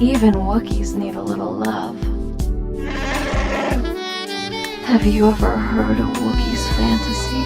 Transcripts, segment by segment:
Even Wookiees need a little love. Have you ever heard a Wookiee's fantasy?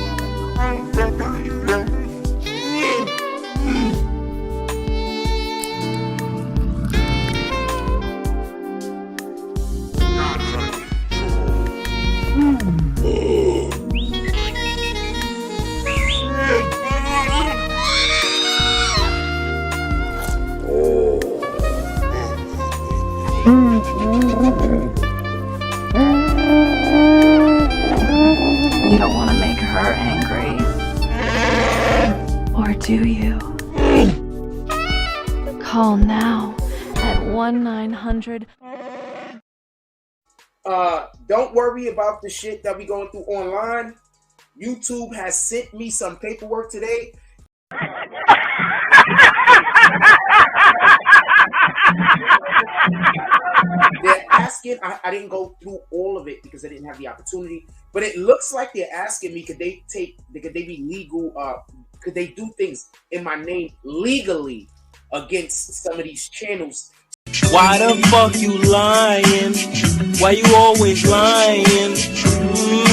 You don't want to make her angry. Or do you? Call now at 1-900. Don't worry about the shit that we going through online. YouTube has sent me some paperwork today. They're asking, I didn't go through all of it because I didn't have the opportunity, but it looks like they're asking me, could they be legal, could they do things in my name legally against some of these channels? Why the fuck you lying? Why you always lying?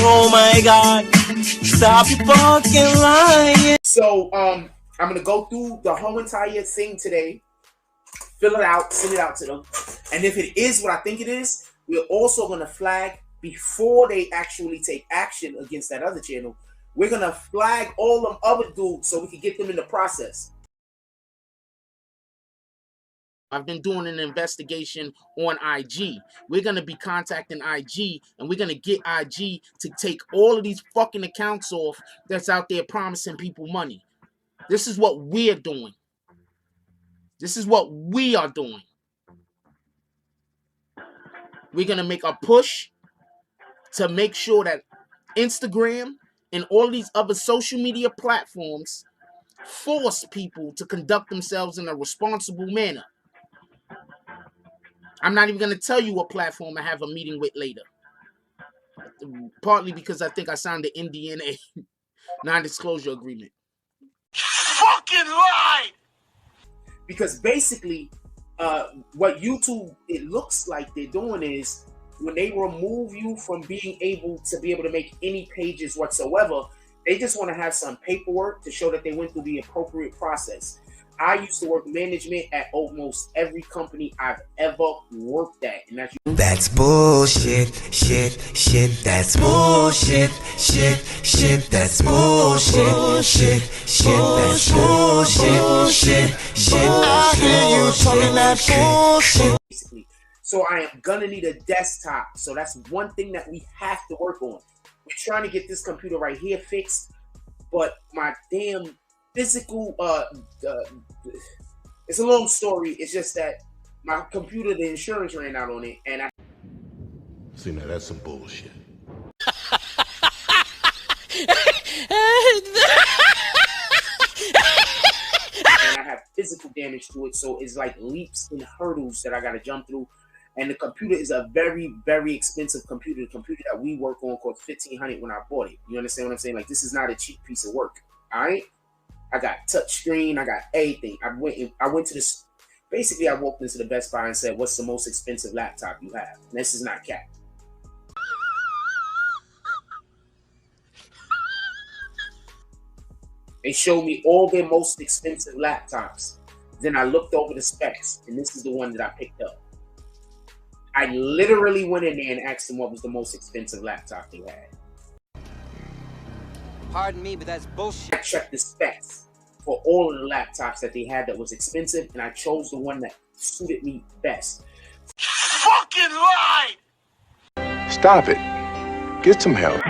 Oh my God, stop your fucking lying. So, I'm gonna go through the whole entire thing today, fill it out, send it out to them. And if it is what I think it is, we're also gonna flag before they actually take action against that other channel. We're gonna flag all them other dudes so we can get them in the process. I've been doing an investigation on IG. We're going to be contacting IG, and we're going to get IG to take all of these fucking accounts off that's out there promising people money. This is what we're doing. This is what we are doing. We're going to make a push to make sure that Instagram and all these other social media platforms force people to conduct themselves in a responsible manner. I'm not even going to tell you what platform I have a meeting with later. Partly because I think I signed the NDA, non-disclosure agreement. Fucking lie! Because basically, what YouTube, it looks like they're doing is, when they remove you from being able to make any pages whatsoever, they just want to have some paperwork to show that they went through the appropriate process. I used to work management at almost every company I've ever worked at, and that's bullshit, shit, that's bullshit, shit, that's bullshit, shit, that's bullshit, I hear you talking that bullshit. Basically, so I am gonna need a desktop, so that's one thing that we have to work on. We're trying to get this computer right here fixed, but my damn physical, it's a long story. It's just that my computer, the insurance ran out on it, and I see, now that's some bullshit. And I have physical damage to it, so it's like leaps and hurdles that I gotta jump through. And the computer is a very, very expensive computer. The computer that we work on cost $1,500 when I bought it. You understand what I'm saying? Like, this is not a cheap piece of work. All right. I got touch screen. I got everything. I went to this. Basically, I walked into the Best Buy and said, "What's the most expensive laptop you have?" And this is not cap. They showed me all their most expensive laptops. Then I looked over the specs, and this is the one that I picked up. I literally went in there and asked them what was the most expensive laptop they had. Pardon me, but that's bullshit. I checked the specs for all of the laptops that they had that was expensive, and I chose the one that suited me best. Fucking lie! Stop it. Get some help.